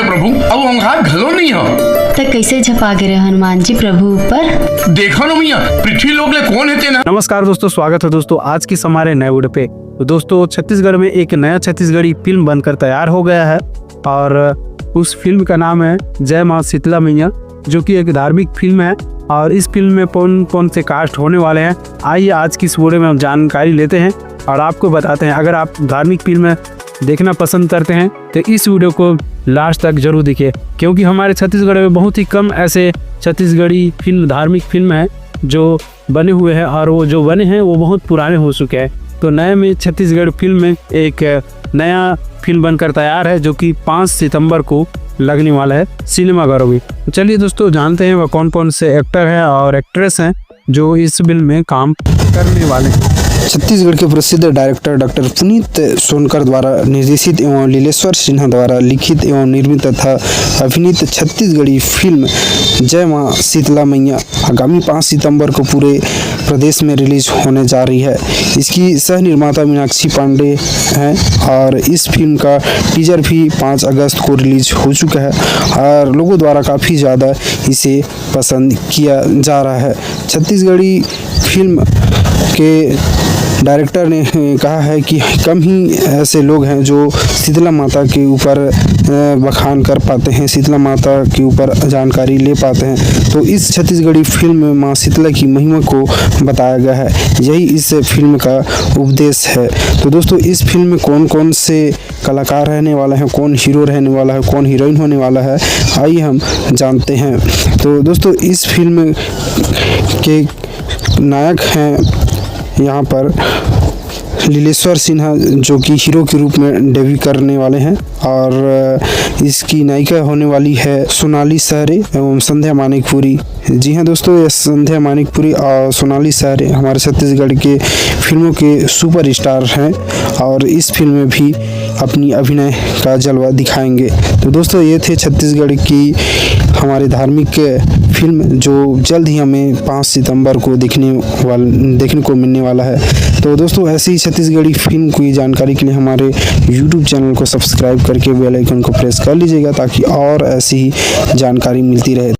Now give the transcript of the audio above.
प्रभु अब हम घलो नहीं हो तो कैसे झपा गिरे हनुमान जी प्रभु ऊपर। देखो ना भैया पृथ्वी लोग ले कौन है ना। नमस्कार दोस्तों, स्वागत है दोस्तों आज की हमारे नए वीडियो पे। तो दोस्तों छत्तीसगढ़ में एक नया छत्तीसगढ़ी फिल्म बनकर तैयार हो गया है और उस फिल्म का नाम है जय मां शीतला मैया, जो कि एक धार्मिक फिल्म है। और इस फिल्म में कौन कौन से कास्ट होने वाले हैं, आइए आज की इस वीडियो में हम जानकारी लेते हैं और आपको बताते हैं। अगर आप धार्मिक फिल्म देखना पसंद करते हैं तो इस वीडियो को लास्ट तक जरूर देखिए, क्योंकि हमारे छत्तीसगढ़ में बहुत ही कम ऐसे छत्तीसगढ़ी फिल्म धार्मिक फिल्म हैं जो बने हुए हैं, और वो जो बने हैं वो बहुत पुराने हो चुके हैं। तो नए में छत्तीसगढ़ फिल्म में एक नया फिल्म बनकर तैयार है, जो कि 5 सितंबर को लगने वाला है सिनेमाघरों में। चलिए दोस्तों जानते हैं वह कौन कौन से एक्टर हैं और एक्ट्रेस हैं जो इस फिल्म में काम करने वाले हैं। छत्तीसगढ़ के प्रसिद्ध डायरेक्टर डॉक्टर पुनीत सोनकर द्वारा निर्देशित एवं लीलेश्वर सिन्हा द्वारा लिखित एवं निर्मित तथा अभिनीत छत्तीसगढ़ी फिल्म जय मां शीतला मैया आगामी 5 सितंबर को पूरे प्रदेश में रिलीज होने जा रही है। इसकी सह निर्माता मीनाक्षी पांडे हैं और इस फिल्म का टीजर भी 5 अगस्त को रिलीज हो चुका है और लोगों द्वारा काफ़ी ज़्यादा इसे पसंद किया जा रहा है। छत्तीसगढ़ी फिल्म के डायरेक्टर ने कहा है कि कम ही ऐसे लोग हैं जो शीतला माता के ऊपर बखान कर पाते हैं, शीतला माता के ऊपर जानकारी ले पाते हैं। तो इस छत्तीसगढ़ी फिल्म में माँ शीतला की महिमा को बताया गया है, यही इस फिल्म का उपदेश है। तो दोस्तों इस फिल्म में कौन कौन से कलाकार रहने वाले हैं, कौन हीरो रहने वाला है, कौन हीरोइन होने वाला है, आइए हम जानते हैं। तो दोस्तों इस फिल्म के नायक हैं यहाँ पर लीलेश्वर सिन्हा, जो कि हीरो के रूप में डेब्यू करने वाले हैं, और इसकी नायिका होने वाली है सोनाली सहरे एवं संध्या मानिकपुरी। जी हाँ दोस्तों, ये संध्या मानिकपुरी और सोनाली सहरे हमारे छत्तीसगढ़ के फिल्मों के सुपर स्टार हैं और इस फिल्म में भी अपनी अभिनय का जलवा दिखाएंगे। तो दोस्तों ये थे छत्तीसगढ़ की हमारी धार्मिक फिल्म जो जल्द ही हमें 5 सितंबर को देखने को मिलने वाला है। तो दोस्तों ऐसी ही छत्तीसगढ़ी फिल्म की जानकारी के लिए हमारे YouTube चैनल को सब्सक्राइब करके बेल आइकन को प्रेस कर लीजिएगा, ताकि और ऐसी ही जानकारी मिलती रहे।